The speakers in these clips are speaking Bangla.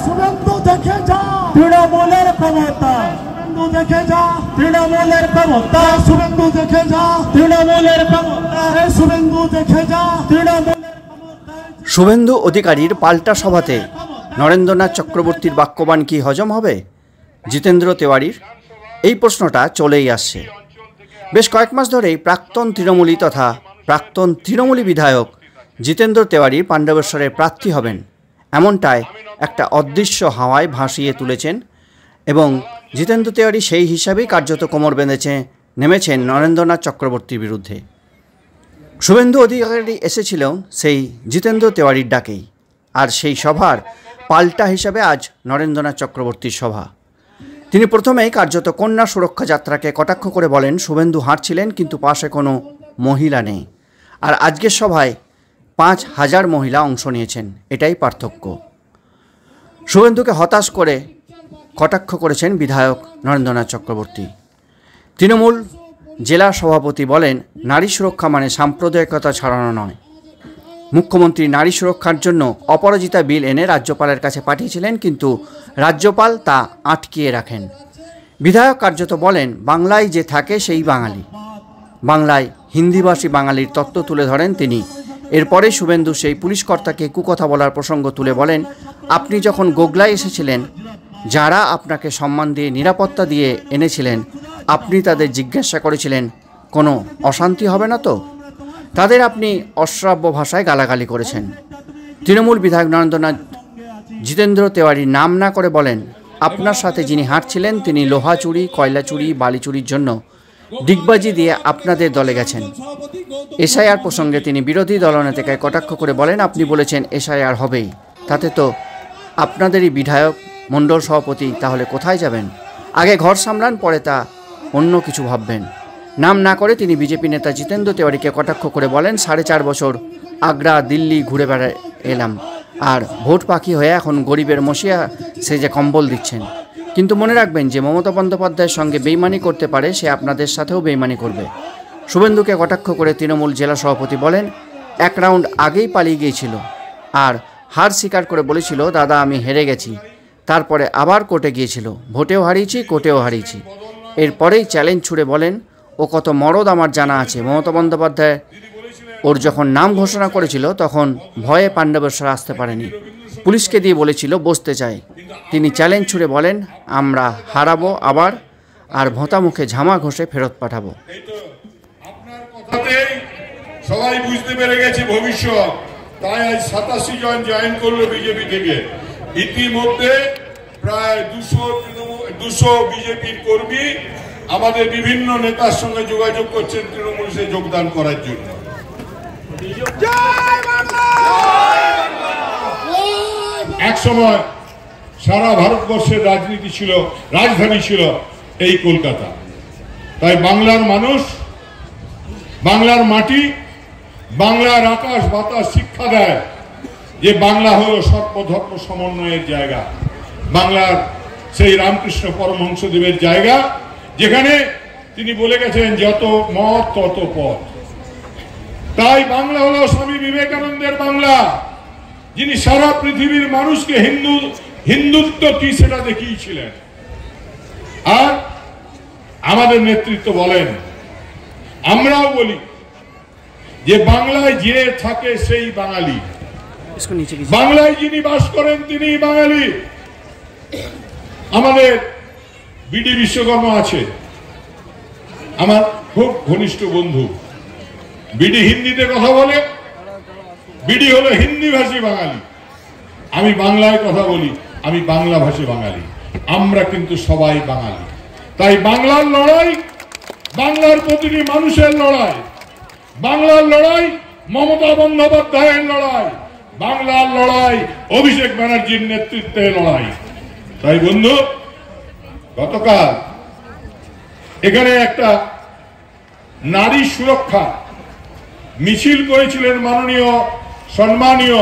শুভেন্দু দেখে যা, তৃণমূলের ক্ষমতা, শুভেন্দু দেখে যা, তৃণমূলের ক্ষমতা, শুভেন্দু দেখে যা, তৃণমূলের ক্ষমতা, শুভেন্দু দেখে যা, তৃণমূলের। শুভেন্দু অধিকারীর পাল্টা সভাতে নরেন্দ্রনাথ চক্রবর্তীর বাক্যবাণ কি হজম হবে জিতেন্দ্র তেওয়ারির? এই প্রশ্নটা চলেই আসছে। বেশ কয়েক মাস ধরেই প্রাক্তন তৃণমূলী তথা প্রাক্তন তৃণমূলী বিধায়ক জিতেন্দ্র তেওয়ারি পাণ্ডবেশ্বরের প্রার্থী হবেন, এমনটাই একটা অদৃশ্য হাওয়ায় ভাসিয়ে তুলেছেন এবং জিতেন্দ্র তেওয়ারি সেই হিসাবেই কার্যত কোমর বেঁধেছে নেমেছেন নরেন্দ্রনাথ চক্রবর্তীর বিরুদ্ধে। শুভেন্দু অধিকারী এসেছিল সেই জিতেন্দ্র তেওয়ারির ডাকেই, আর সেই সভার পাল্টা হিসাবে আজ নরেন্দ্রনাথ চক্রবর্তীর সভা। তিনি প্রথমেই কার্যত কন্যা সুরক্ষা যাত্রাকে কটাক্ষ করে বলেন শুভেন্দু হাঁটছিলেন কিন্তু পাশে কোনো মহিলা নেই, আর আজকের সভায় ৫,০০০ মহিলা অংশ নিয়েছেন, এটাই পার্থক্য। শুভেন্দুকে হতাশ করে কটাক্ষ করেছেন বিধায়ক নরেন্দ্রনাথ চক্রবর্তী। তৃণমূল জেলা সভাপতি বলেন নারী সুরক্ষা মানে সাম্প্রদায়িকতা ছড়ানো নয়। মুখ্যমন্ত্রী নারী সুরক্ষার জন্য অপরাজিতা বিল এনে রাজ্যপালের কাছে পাঠিয়েছিলেন, কিন্তু রাজ্যপাল তা আটকিয়ে রাখেন। বিধায়ক কার্যত বলেন বাংলায় যে থাকে সেই বাঙালি, বাংলায় হিন্দিভাষী বাঙালির তত্ত্ব তুলে ধরেন তিনি। এরপরে শুভেন্দু সেই পুলিশ কর্তাকে কুকথা বলার প্রসঙ্গ তুলে বলেন আপনি যখন গোগলায় এসেছিলেন, যারা আপনাকে সম্মান দিয়ে নিরাপত্তা দিয়ে এনেছিলেন, আপনি তাদের জিজ্ঞাসা করেছিলেন কোনো অশান্তি হবে না তো? তাদের আপনি অশ্রাব্য ভাষায় গালাগালি করেছেন। তৃণমূল বিধায়ক নরেন্দ্রনাথ জিতেন্দ্র তেওয়ারির নাম না করে বলেন আপনার সাথে যিনি হাঁটছিলেন তিনি লোহা চুরি, কয়লা চুরি, বালি চুরির জন্য ডিগবাজি দিয়ে আপনাদের দলে গেছেন। এসআইআর প্রসঙ্গে তিনি বিরোধী দলনেতাকে কটাক্ষ করে বলেন আপনি বলেছেন এসআইআর হবেই, তাতে তো আপনাদেরই বিধায়ক মণ্ডল সভাপতি তাহলে কোথায় যাবেন? আগে ঘর সামলান, পরে তা অন্য কিছু ভাববেন। নাম না করে তিনি বিজেপি নেতা জিতেন্দ্র তেওয়ারিকে কটাক্ষ করে বলেন 4.5 বছর আগ্রা দিল্লি ঘুরে বেড়া এলাম, আর ভোট পাখি হয়ে এখন গরিবের মশিয়া সে যে কম্বল দিচ্ছেন। কিন্তু মনে রাখবেন যে মমতা বন্দ্যোপাধ্যায়ের সঙ্গে বেইমানি করতে পারে, সে আপনাদের সাথেও বেইমানি করবে। শুভেন্দুকে কটাক্ষ করে তৃণমূল জেলা সভাপতি বলেন 1 রাউন্ড আগেই পালিয়ে গিয়েছিল আর হার স্বীকার করে বলেছিল দাদা আমি হেরে গেছি, তারপরে আবার কোর্টে গিয়েছিল, ভোটেও হারিয়েছি, কোর্টেও হারিয়েছি। এরপরেই চ্যালেঞ্জ ছুড়ে বলেন ও কত মরদ আমার জানা আছে। মমতা বন্দ্যোপাধ্যায় ওর যখন নাম ঘোষণা করেছিল তখন ভয়ে পাণ্ডবেশ্বর আসতে পারেনি, পুলিশকে দিয়ে বলেছিল বসতে চাই। তিনি চ্যালেঞ্জ ছুড়ে বলেন আমরা হারাবো আবার, আর ভোঁতা মুখে ঝামা ঘষে ফেরত পাঠাবো। আপনার কথাতেই সবাই বুঝতে পেরে গেছে ভবিষ্যৎ, তাই আজ 87 জন জয়েন করলো বিজেপি থেকে। ইতিমধ্যে প্রায় 200 বিজেপির কর্মী আমাদের বিভিন্ন নেতার সঙ্গে যোগাযোগ করছেন তৃণমূলে যোগদান করার জন্য। এক সময় সারা ভারতবর্ষের রাজনীতি ছিল, রাজধানী ছিল এই কলকাতা। তাই বাংলার মানুষ, বাংলার মাটি, বাংলার আকাশ বাতাস শিক্ষা দেয় যে বাংলা হলো সর্বধর্ম সমন্বয়ের জায়গা, বাংলার সেই রামকৃষ্ণ পরমহংসদেবের জায়গা, যেখানে তিনি বলে গেছেন যত মত তত পথ। তাই বাংলা হলো স্বামী বিবেকানন্দের বাংলা, যিনি সারা পৃথিবীর মানুষকে হিন্দুত্ব কি সেটা দেখিয়েছিলেন। আর আমাদের নেতৃত্ব বলেন, আমরাও বলি যে বাংলায় যে থাকে সেই বাঙালি, বাংলায় যিনি বাস করেন তিনি বাঙালি। আমাদের বিডি বিশ্বকর্মা আছে, আমার খুব ঘনিষ্ঠ বন্ধু। বিডি হিন্দিতে কথা বলে, বিডি হলো হিন্দি ভাষী বাঙালি। আমি বাংলায় কথা বলি, আমি বাংলা ভাষী বাঙালি। আমরা কিন্তু সবাই বাঙালি। তাই বাংলার লড়াই, বাংলার প্রতিটি মানুষের লড়াই, বাংলার লড়াই মমতা বন্দ্যোপাধ্যায়ের লড়াই, বাংলার লড়াই অভিষেক ব্যানার্জির নেতৃত্বে লড়াই। তাই বন্ধু, গতকাল এখানে একটা নারী সুরক্ষা মিছিল করেছিলেন মাননীয় সম্মানীয়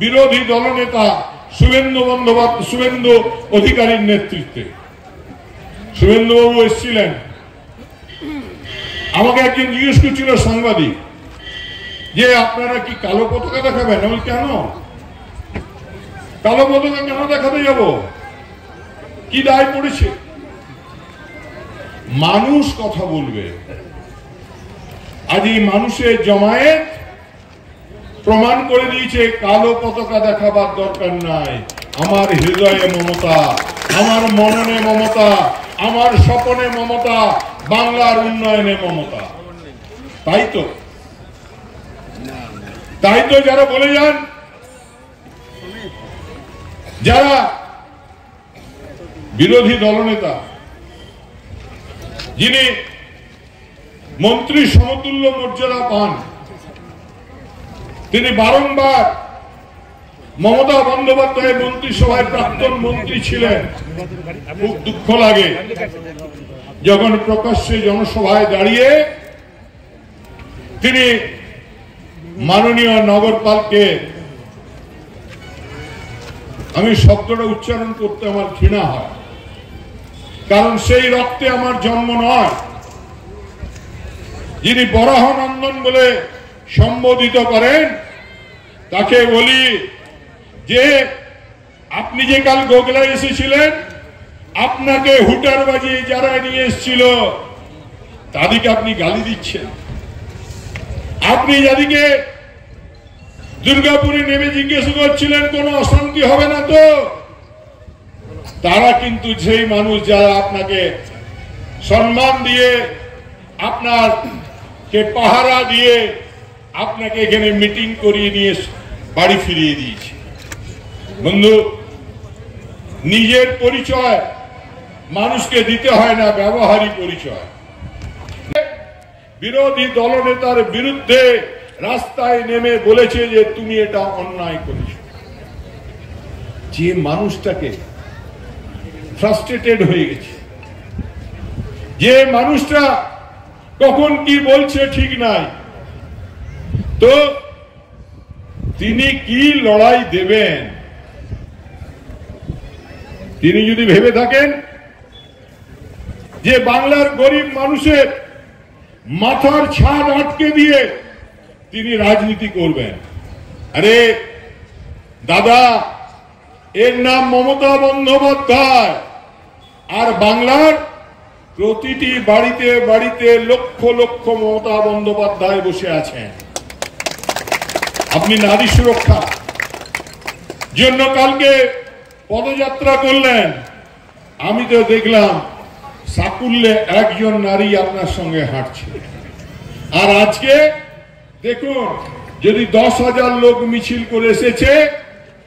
বিরোধী দলনেতা শুভেন্দু অধিকারীর নেতৃত্বে। শুভেন্দুবাবু এসেছিলেন, আমাকে একজন জিজ্ঞেস করছিল সাংবাদিক যে আপনারা কি কালো পতাকা দেখাবেন? আমি কেন? কালো পতাকা কেন দেখাতে যাব? কি দায় পড়েছে? মানুষ কথা বলবে। আজ এই মানুষের জমায়েত প্রমাণ করে দিয়েছে কালো পতাকা দেখাবার দরকার নাই। আমার হৃদয়ে মমতা, আমার মননে মমতা, আমার স্বপনে মমতা, বাংলার উন্নয়নে মমতা। তাই তো যারা বলে যান, যারা বিরোধী দলনেতা, যিনি মন্ত্রী সমতুল্য মর্যাদা পান, তিনি বারংবার মমতা বন্দ্যোপাধ্যায় মন্ত্রিসভায় প্রাক্তন মন্ত্রী ছিলেন। খুব দুঃখ লাগে যখন প্রকাশ্যে জনসভায় দাঁড়িয়ে তিনি মাননীয় নগরপালকে, আমি শব্দটা উচ্চারণ করতে আমার ঘৃণা হয়, কারণ সেই রক্তে আমার জন্ম নয়, যিনি বরাহনন্দন বলে সম্বোধিত করেন, তাকে বলি যে আপনি যে কাল গোগলায় এসেছিলেন, আপনাকে হুটার বাজিয়ে যারা নিয়ে এসেছিল তাদেরকে আপনি গালি দিচ্ছেন। আপনি যাদিকে দুর্গাপুরে নেমে জিজ্ঞেস করছিলেন কোন অশান্তি হবে না তো, তারা কিন্তু সেই মানুষ যারা আপনাকে সম্মান দিয়ে, আপনাকে পাহারা দিয়ে আপনাকে এখানে মিটিং করিয়ে নিয়ে বাড়ি ফিরিয়ে দিয়েছে। বন্ধু, নিজের পরিচয় মানুষকে দিতে হয় না, ব্যবহারিক পরিচয়। বিরোধী দলনেতার বিরুদ্ধে রাস্তায় নেমে বলেছে যে তুমি এটা অন্যায় করেছ। যে মানুষটাকে ফ্রাস্ট্রেটেড হয়ে গেছে, যে মানুষটা কখন কি বলছে ঠিক নাই, তো তিনি কি লড়াই দেবেন? তিনি যদি ভেবে থাকেন যে বাংলার গরিব মানুষের মাথার ছাদ আটকে দিয়ে তিনি রাজনীতি করবেন, আরে দাদা, এর নাম মমতা বন্দ্যোপাধ্যায়। আর বাংলার প্রতিটি বাড়িতে বাড়িতে লক্ষ লক্ষ মমতা বন্দ্যোপাধ্যায় বসে আছেন। আপনি নারী সুরক্ষা জন্য কালকে পদযাত্রা করলেন, আমি তো দেখলাম সাকুল্যে একজন নারী আপনার সঙ্গে হাঁটছে। আর আজকে দেখুন, যদি 10,000 লোক মিছিল করে এসেছে,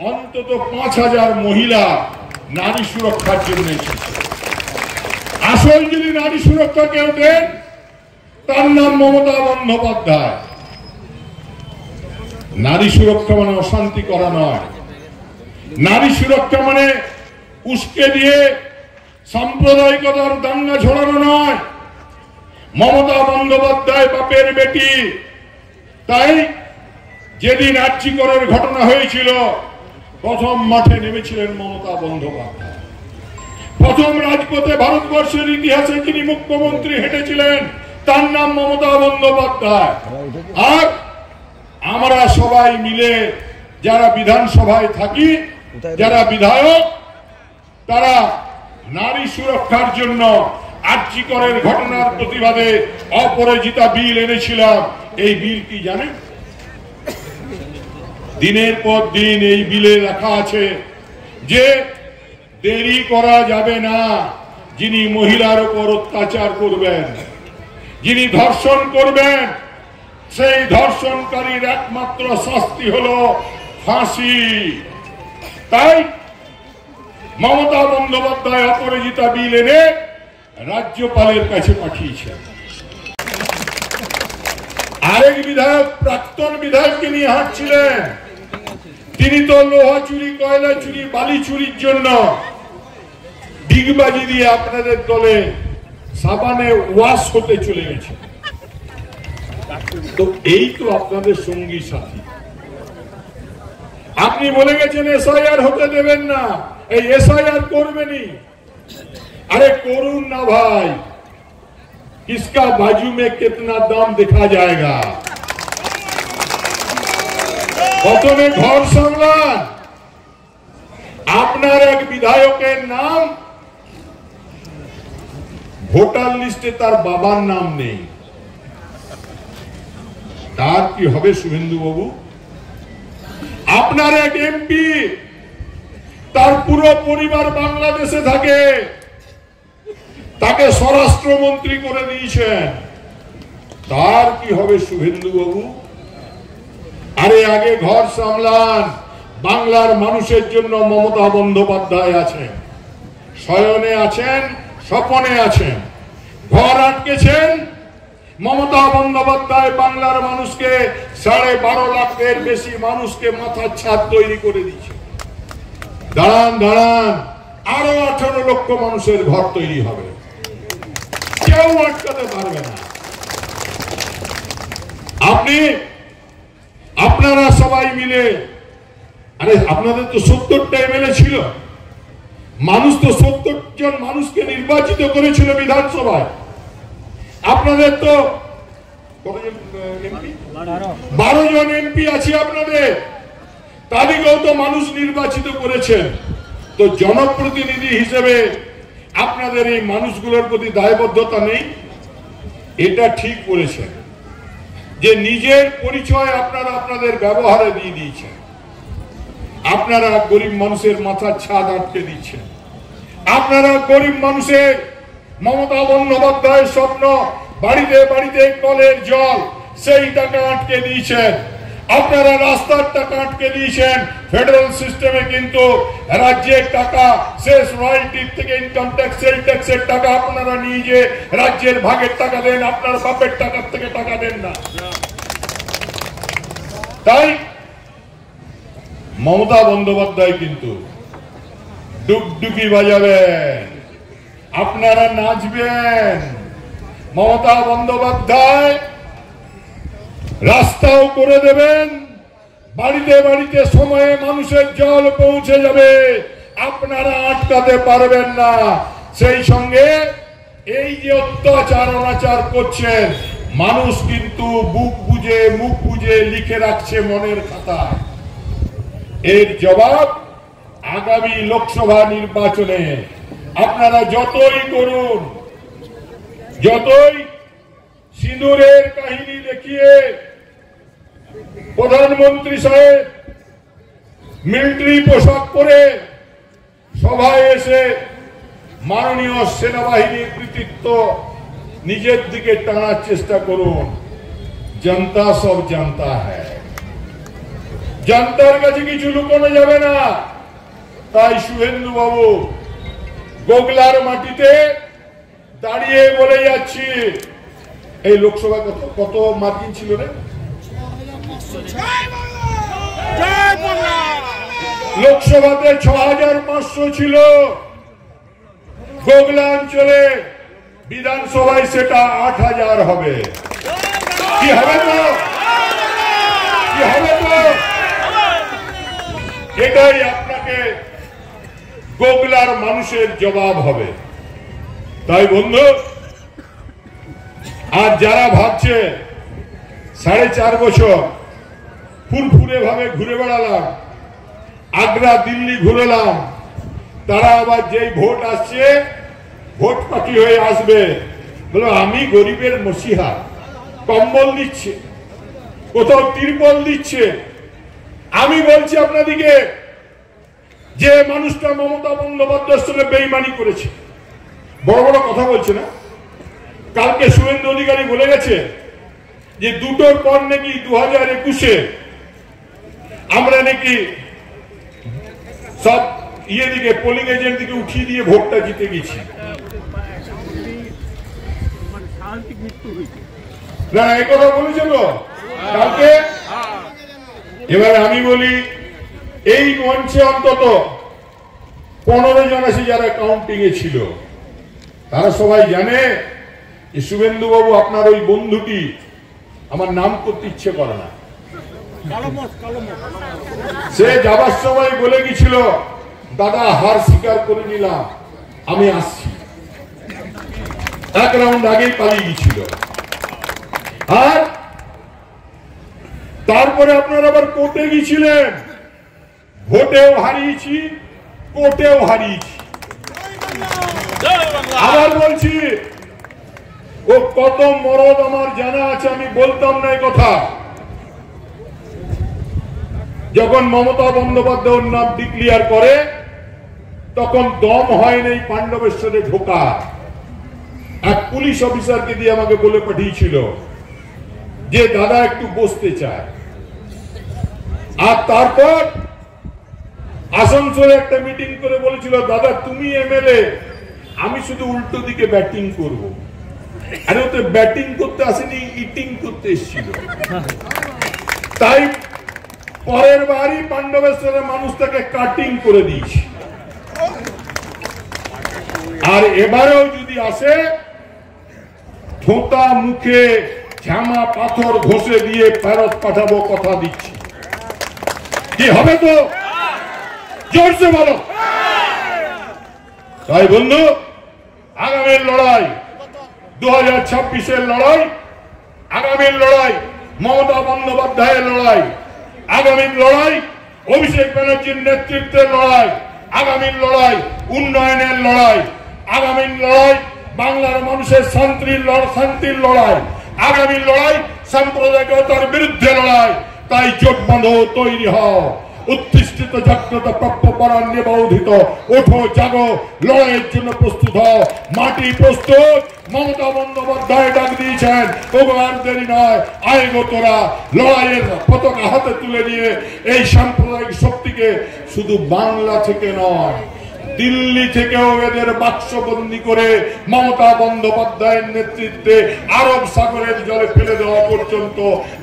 অন্তত 5,000 মহিলা নারী সুরক্ষার জন্য এসেছে। আসল যদি নারী সুরক্ষা কেউ দেন, তার নাম মমতা বন্দ্যোপাধ্যায়। নারী সুরক্ষা মানে অশান্তি করা নয়, নারী সুরক্ষা মানে উস্কে দিয়ে সাম্প্রদায়িকতার দাঙ্গা ছড়ানো নয়। মমতা বন্দ্যোপাধ্যায় বাপের বেটি, তাই যেদিন আর্চিকরের ঘটনা হয়েছিল, প্রথম মাঠে নেমেছিলেন মমতা বন্দ্যোপাধ্যায়। প্রথম রাজপথে ভারতবর্ষের ইতিহাসে যিনি মুখ্যমন্ত্রী হেঁটেছিলেন, তার নাম মমতা বন্দ্যোপাধ্যায়। আর আমরা সবাই মিলে যারা বিধানসভায় থাকি, যারা বিধায়ক, তারা নারী সুরক্ষার জন্য আর্চিকরের ঘটনার প্রতিবাদে অপরাজিতা বিল এনেছিলাম। এই বিল কি জানেন? দিনের পর দিন এই বিলে লেখা আছে যে দেরি করা যাবে না। যিনি মহিলার উপর অত্যাচার করবেন, যিনি ধর্ষণ করবেন, সেই ধর্ষণকারীর একমাত্র শাস্তি হলো ফাঁসি। তাই মমতা বন্দ্যোপাধ্যায় অপরাজিতা বিল এনে রাজ্যপালের কাছে পাঠিয়েছেন। আরেক বিধায়ক প্রাক্তন বিধায়ককে নিয়ে হাঁটছিলেন, তিনি তো লোহা চুরি, কয়লা চুরি, বালি চুরির জন্য ডিগবাজি দিয়ে আপনাদের দলে সাবানে ওয়াশ হতে চলে গেছে। তো এই তো আপনাদের সঙ্গী সাথী। আপনি বলে গেছেন এসআইআর হতে দেবেন না, এই এসআইআর করবেনই। अरे करुण ना भाई, किसका बाजू में कितना दाम देखा जाएगा। प्रथमे घर सामलान, আপনার এক বিধায়কের নাম ভোটার লিস্টে তার বাবার নাম নেই, তার কি হবে শুভেন্দু বাবু? আপনার এক এমপি, তার পুরো পরিবার বাংলাদেশে থাকে, তাকে স্বরাষ্ট্রমন্ত্রী করে দিয়েছেন, তার কি হবে শুভেন্দু বাবু? আরে আগে ঘর সামলান। বাংলার মানুষের জন্য মমতা বন্দ্যোপাধ্যায় আছেন, শয়নে আছেন, স্বপনে আছেন। ঘর আটকেছেন, মমতা বন্দ্যোপাধ্যায় বাংলার মানুষকে 12.5 লাখের বেশি মানুষকে মাথার ছাদ তৈরি করে দিচ্ছে। দাঁড়ান দাঁড়ান, আরো 18 লক্ষ মানুষের ঘর তৈরি হবে, কেউ আটকাতে পারবে না। আপনারা সবাই মিলে, আরে আপনাদের তো 70টা এমএলএ ছিল, মানুষ তো 70 জন মানুষকে নির্বাচিত করেছিল বিধানসভায়। আপনাদের তো 12 জন এমপি আছে আপনাদের, তাদেরকেও তো মানুষ নির্বাচিত করেছেন। তো জনপ্রতিনিধি হিসেবে আপনাদের এই মানুষগুলোর প্রতি দায়বদ্ধতা নেই? এটা ঠিক বলেছেন যে নিজের পরিচয় আপনারা আপনাদের ব্যবহারে দিয়ে দিয়েছেন। আপনারা গরিব মানুষের মাথার ছাদ আটকে দিচ্ছেন। আপনারা গরিব মানুষের, মমতা বন্দ্যোপাধ্যায়ের স্বপ্ন বাড়িতে বাড়িতে কলের জল, সেই টাকা আটকে দিয়েছেন। আপনারা রাস্তার টাকা আটকে দিয়েছেন। ফেডারেল সিস্টেমে কিন্তু রাজ্যের টাকা, শেষ রয়্যালটির থেকে ইনকাম ট্যাক্স, সেল ট্যাক্সের টাকা আপনারা নিয়ে যে রাজ্যের ভাগের টাকা দেন, আপনার বাপের টাকার থেকে টাকা দেন না। তাই মমতা বন্দ্যোপাধ্যায় কিন্তু ডুগডুগি বাজাবেন, আপনারা নাচবেন। মমতা বন্দ্যোপাধ্যায় রাস্তাও করে দেবেন, বাড়িতে বাড়িতে সময়ে মানুষের জল পৌঁছে যাবে, আপনারা আটকাতে পারবেন না। সেই সঙ্গে এই যে অত্যাচার অনাচার করছেন, মানুষ কিন্তু বুক বুঝে মুখ বুঝে লিখে রাখছে মনের খাতায়। এর জবাব আগামী লোকসভা নির্বাচনে আপনারা যতই করুন, যতই সিঁদুরের কাহিনী দেখিয়ে প্রধানমন্ত্রী সাহেব মিলিটারি পোশাক পরে সভায় এসে মাননীয় সেনাবাহিনীর কৃতিত্ব নিজের দিকে টানার চেষ্টা করুন, জনতা সব জানতা হ্যায়। জনতার কাছে কিছু লুকানো যাবে না। তাই শুভেন্দু বাবু, গোগলার মাটিতে দাঁড়িয়ে বলে যাচ্ছি, এই লোকসভা কত মার্জিন ছিল রে? লোকসভাতে 6500 ছিল, গোগলা অঞ্চলে বিধানসভায় সেটা 8000 হবে। কি হবে তো? কি হবে তো? এটাই আপনাকে গোগলার মানুষের জবাব হবে। তাই বন্ধু, আর যারা ভাবছে 4.5 বছর ফুরফুরে ভাবে ঘুরে বেড়ালাম, আগ্রা দিল্লি ঘুরেলাম, তারা আবার যেই ভোট আসছে ভোট পাখি হয়ে আসবে, বলো আমি গরিবের মসিহা, কম্বল দিচ্ছে, কোথাও তিরপল দিচ্ছে। আমি বলছি আপনাদিকে, যে মানুষটা মমতা বন্দ্যোপাধ্যায়ের সঙ্গে বেইমানি করেছে, বড় বড় কথা বলছে না, কালকে শুভেন্দু অধিকারী বলে গেছে যে 2টোর পর নাকি 2021-এ আমরা নাকি সব দিকে পোলিং এজেন্ট দিকে উঠিয়ে দিয়ে ভোটটা জিতে গেছি। না, এই কথা বলেছে তো কালকে। এবারে আমি বলি, এই মঞ্চে অন্তত 15 জন আছে যারা কাউন্টিং এ ছিল, তারা সবাই জানে যে শুভেন্দু বাবু আপনার ওই বন্ধুটি, আমার নাম করতে ইচ্ছে করে না, সে যাবার সময় বলে গেছিল, দাদা হার স্বীকার করে নিলাম, আমি আসছি। 1 রাউন্ড আগেই পালিয়ে গেছিল। আর তারপরে আপনারা আবার কোর্টে গিয়েছিলেন, ভোটেও হারিয়েছি, কোর্টেও হারিয়েছি। আবার বলছি, ও কত মরদ আমার জানা আছে, আমি বলতাম না এই কথা। যখন মমতা বন্দ্যোপাধ্যায় ওর নাম ডিক্লিয়ার করে তখন দম হয় নাই পাণ্ডবেশ্বরে ঢোকা। এক পুলিশ অফিসারকে দিয়ে আমাকে বলে পাঠিয়েছিল যে দাদা একটু বসতে চায়। আর তারপর আসানসোলে একটা মিটিং করে বলেছিল, দাদা তুমি এমএলএ, আমি শুধু উল্টো দিকে ব্যাটিং করব। আরে ও তো ব্যাটিং করতে আসেনি, ইটিং করতে এসেছিল। তাই পরের বারই পাণ্ডবেশ্বরের মানুষ তাকে কাটিং করে দিয়েছে। আর এবারেও যদি আসে, ঠোঁটা মুখে ঝামা পাথর ঘষে দিয়ে ফেরত পাঠাবো, কথা দিচ্ছি। কি হবে তো জোরসে বলো। তাই বন্ধু, আগামীর লড়াই 2026-এর লড়াই, আগামীর লড়াই মমতা বন্দ্যোপাধ্যায়ের লড়াই, আগামীর লড়াই অভিষেক ব্যানার্জির নেতৃত্বের লড়াই, আগামীর লড়াই উন্নয়নের লড়াই, আগামীর লড়াই বাংলার মানুষের শান্তির লড়াই, আগামীর লড়াই সাম্প্রদায়িকতার বিরুদ্ধে লড়াই। তাই জোট বাঁধো, তৈরি হও, উত্তিষ্ঠিত জাগ্রত প্রাপ্যপরাণ্যে বৌধিত, ওঠো জাগো, লড়াইয়ের জন্য প্রস্তুত হও। মাটি প্রস্তুত, মমতা বন্দ্যোপাধ্যায় ডাক দিয়েছেন, আর দেরি নয়, আয় গো তোরা, লড়াইয়ের পতাকা হাতে তুলে নিয়ে এই সাম্প্রদায়িক শক্তিকে শুধু বাংলা থেকে নয়, দিল্লি থেকেও এদের বাক্সবন্দি করে মমতা বন্দ্যোপাধ্যায়ের নেতৃত্বে আরব সাগরের জলে ফেলে দেওয়া পর্যন্ত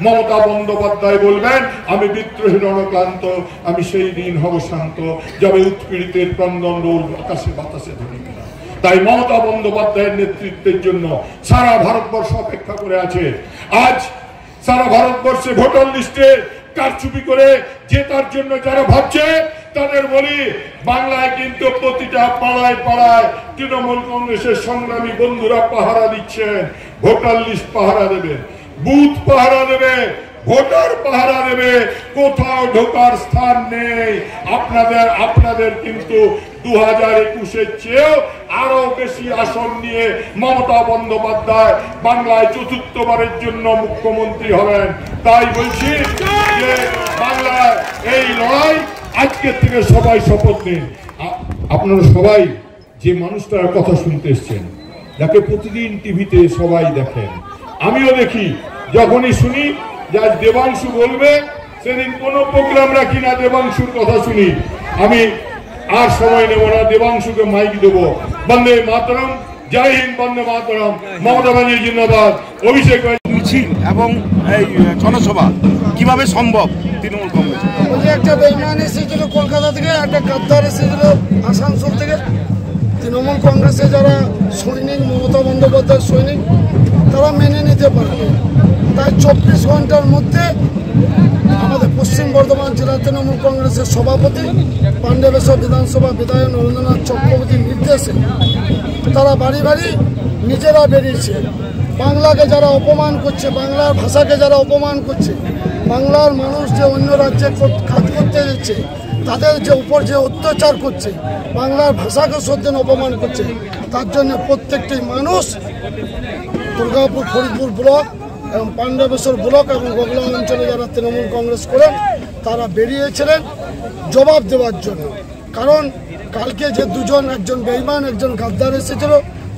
মমতা বন্দ্যোপাধ্যায় বলবেন, আমি বিদ্রোহী রণক্লান্ত, আমি সেই দিন হব শান্ত, যাবে উৎপীড়িতের প্রাণদণ্ড আকাশে বাতাসে ধরে। তাই মমতা বন্দ্যোপাধ্যায়ের নেতৃত্বের জন্য সারা ভারতবর্ষ অপেক্ষা করে আছে। আজ সারা ভারতবর্ষে ভোটার লিস্টে কারচুপি করে জেতার জন্য যারা ভাবছে, তাদের বলি, বাংলায় কিন্তু প্রতিটা পাড়ায় পাড়ায় তৃণমূল কংগ্রেসের সংগ্রামী বন্ধুরা পাহারা দিচ্ছেন। ভোটার লিস্ট পাহারা দেবে, বুথ পাহারা দেবে, ভোটার পাহারা দেবে, কোথাও ঢোকার স্থান নেই। আপনাদের কিন্তু 2021-এর চেয়েও আরো বেশি আসন নিয়ে মমতা বন্দ্যোপাধ্যায় বাংলায় চতুর্থবারের জন্য মুখ্যমন্ত্রী হবেন। তাই বলছি যে বাংলায় এই লড়াই আজকের থেকে সবাই শপথ নিন। আপনারা সবাই যে মানুষটার কথা শুনতে এসছেন, যাকে প্রতিদিন টিভিতে সবাই দেখেন, আমিও দেখি, যখনই শুনি যে আজ দেবাংশু বলবে, সেদিন কোনো প্রোগ্রাম রাখি না, দেবাংশুর কথা শুনি। আমি আর সময় নেব না, দেবাংশুকে মাইক দেবো। বন্দে মাতরম, জয় হিন্দ, বন্দে মাতরম, মমতা ব্যানার্জি জিন্দাবাদ, অভিষেক মিছিল এবং এই জনসভা কিভাবে সম্ভব তৃণমূল কংগ্রেস? একটা বেইমান এসেছিল কলকাতা থেকে, একটা গাদ্দার এসেছিল আসানসোল থেকে। তৃণমূল কংগ্রেসে যারা সৈনিক, মমতা বন্দ্যোপাধ্যায়ের সৈনিক, তারা মেনে নিতে পারবে। তাই 24 ঘন্টার মধ্যে আমাদের পশ্চিম বর্ধমান জেলা তৃণমূল কংগ্রেসের সভাপতি পাণ্ডবেশ্বর বিধানসভা বিধায়ক নরেন্দ্রনাথ চক্রবর্তীর নির্দেশে তারা বাড়ি বাড়ি নিজেরা বেরিয়েছে। বাংলাকে যারা অপমান করছে, বাংলার ভাষাকে যারা অপমান করছে, বাংলার মানুষ যে অন্য রাজ্যে কাজ করতে যাচ্ছে, তাদের যে উপর যে অত্যাচার করছে, বাংলার ভাষাকে সদ্যেন অপমান করছে, তার জন্য প্রত্যেকটি মানুষ দুর্গাপুর, ফরিদপুর ব্লক এবং পাণ্ডবেশ্বর ব্লক এবং গোগলা অঞ্চলে যারা তৃণমূল কংগ্রেস করেন, তারা বেরিয়েছিলেন জবাব দেওয়ার জন্য। কারণ কালকে যে দুজন, একজন বেঈমান, একজন গাদ্দার এসেছিল,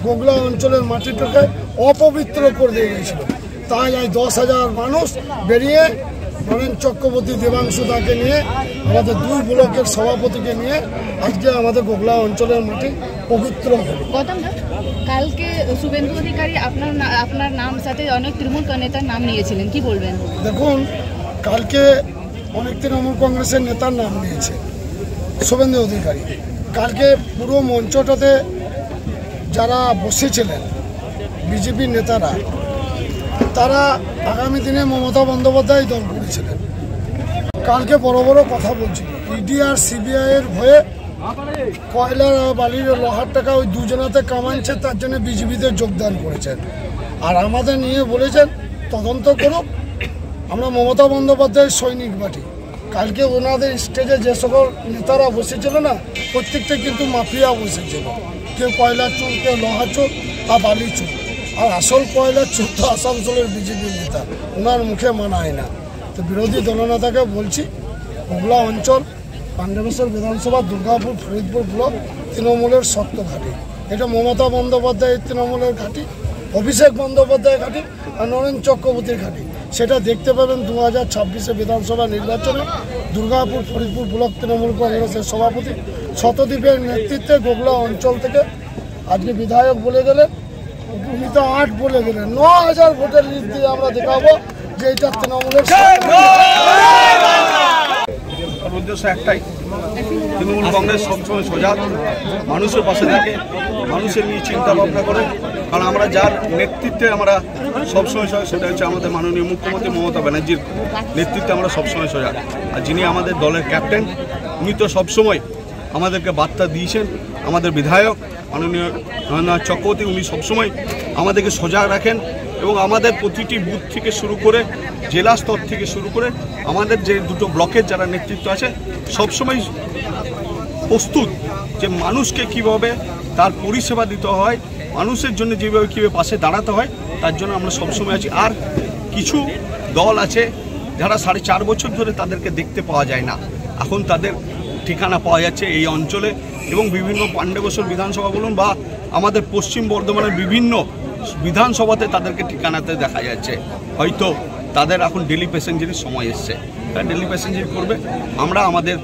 গোগলা অঞ্চলের মাটিটাকে অপবিত্র করে দিয়ে গিয়েছিল। তাই এই 10,000 মানুষ বেরিয়ে নরেন চক্রবর্তী, দেবাংশু দাকে নিয়ে, আমাদের 2 ব্লকের সভাপতিকে নিয়ে আজকে আমাদের গোগলা অঞ্চলের মাটি পবিত্র হল। কালকে শুভেন্দু অধিকারী আপনার নাম সাথে অনেক তৃণমূল নেতার নাম নিয়েছিলেন, কি বলবেন? দেখুন, কালকে অনেক তৃণমূল কংগ্রেসের নেতার নাম নিয়েছে শুভেন্দু অধিকারী। কালকে পুরো মঞ্চটাতে যারা বসেছিলেন বিজেপির নেতারা, তারা আগামী দিনে মমতা বন্দ্যোপাধ্যায় দল করেছিলেন। কালকে বড় বড় কথা বলছিল, ইডি আর সিবিআইয়ের ভয়ে কয়লার বালির লোহার টাকা ওই দুজনাতে কামাচ্ছে, তার জন্য বিজেপিতে যোগদান করেছেন। আর আমাদের নিয়ে বলেছেন তদন্ত করুক, আমরা মমতা বন্দ্যোপাধ্যায়ের সৈনিক বাটি। কালকে ওনাদের স্টেজে যে সকল নেতারা বসেছিল না, প্রত্যেকটা কিন্তু মাফিয়া বসেছিল। কেউ কয়লা চোর, কেউ লোহা চোর বা বালি চোর। আর আসল কয়লা চোর তো আসানসোলের বিজেপি নেতা, ওনার মুখে মানায় না। তো বিরোধী দলনেতাকে বলছি, হুগলা অঞ্চল, পাণ্ডবেশ্বর বিধানসভা, দুর্গাপুর, ফরিদপুর ব্লক তৃণমূলের শক্ত ঘাঁটি। এটা মমতা বন্দ্যোপাধ্যায়ের তৃণমূলের ঘাঁটি, অভিষেক বন্দ্যোপাধ্যায়ের ঘাঁটি আর নরেন চক্রবর্তীর ঘাঁটি। সেটা দেখতে পাবেন 2026 বিধানসভা নির্বাচনে। দুর্গাপুর, ফরিদপুর ব্লক তৃণমূল কংগ্রেসের সভাপতি শতদ্বীপের নেতৃত্বে গোগলা অঞ্চল থেকে আজকে বিধায়ক বলে গেলেন, উনি তো 8 বলে গেলেন, 9000 ভোটের লিড দিয়ে আমরা দেখাবো যে এটা তৃণমূলের। উদ্দেশ্য একটাই, তৃণমূল কংগ্রেস সবসময় সজাগ, মানুষের পাশে থাকে, মানুষের নিয়ে চিন্তা ভাবনা করে। কারণ আমরা যার নেতৃত্বে আমরা সবসময় সজাগ, সেটা হচ্ছে আমাদের মাননীয় মুখ্যমন্ত্রী মমতা ব্যানার্জির নেতৃত্বে আমরা সবসময় সজাগ। আর যিনি আমাদের দলের ক্যাপ্টেন, উনি তো সবসময় আমাদেরকে বার্তা দিয়েছেন। আমাদের বিধায়ক মাননীয় নরেন্দ্রনাথ চক্রবর্তী, উনি সবসময় আমাদেরকে সজাগ রাখেন এবং আমাদের প্রতিটি বুথ থেকে শুরু করে জেলা স্তর থেকে শুরু করে আমাদের যে দুটো ব্লকের যারা নেতৃত্ব আছে সবসময় প্রস্তুত যে মানুষকে কিভাবে তার পরিষেবা দিতে হয়, মানুষের জন্য যেভাবে কীভাবে পাশে দাঁড়াতে হয়, তার জন্য আমরা সবসময় আছি। আর কিছু দল আছে যারা 4.5 বছর ধরে তাদেরকে দেখতে পাওয়া যায় না, এখন তাদের ঠিকানা পাওয়া যাচ্ছে এই অঞ্চলে এবং বিভিন্ন পাণ্ডবেশ্বর বিধানসভা বলুন বা আমাদের পশ্চিম বর্ধমানের বিভিন্ন বিধানসভাতে তাদেরকে ঠিকানাতে দেখা যাচ্ছে। হয়তো তাদের এখন ডেলি প্যাসেঞ্জারির সময় এসছে, তারা ডেলি প্যাসেঞ্জারি করবে। আমরা আমাদের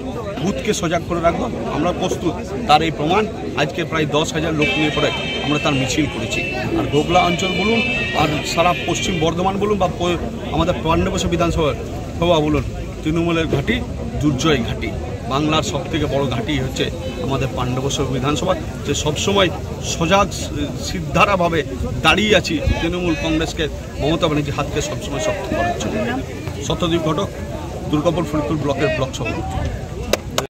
বুথকে সজাগ করে রাখবো, আমরা প্রস্তুত। তার এই প্রমাণ আজকে প্রায় 10,000 লোক নিয়ে পড়ে আমরা তার মিছিল করেছি। আর গোগলা অঞ্চল বলুন আর সারা পশ্চিম বর্ধমান বলুন বা আমাদের পাণ্ডবেশ্বর বিধানসভা বলুন, তৃণমূলের ঘাঁটি, দুর্জয় ঘাঁটি। বাংলার সবথেকে বড় ঘাঁটি হচ্ছে আমাদের পাণ্ডবেশ্বর বিধানসভা, যে সবসময় সজাগ সিদ্ধারাভাবে দাঁড়িয়ে আছি তৃণমূল কংগ্রেসকে, মমতা ব্যানার্জির হাতকে সবসময় শক্ত করার জন্য। শতদ্বীপ ঘটক, দুর্গাপুর ফরিদপুর ব্লকের ব্লক সভাপতি।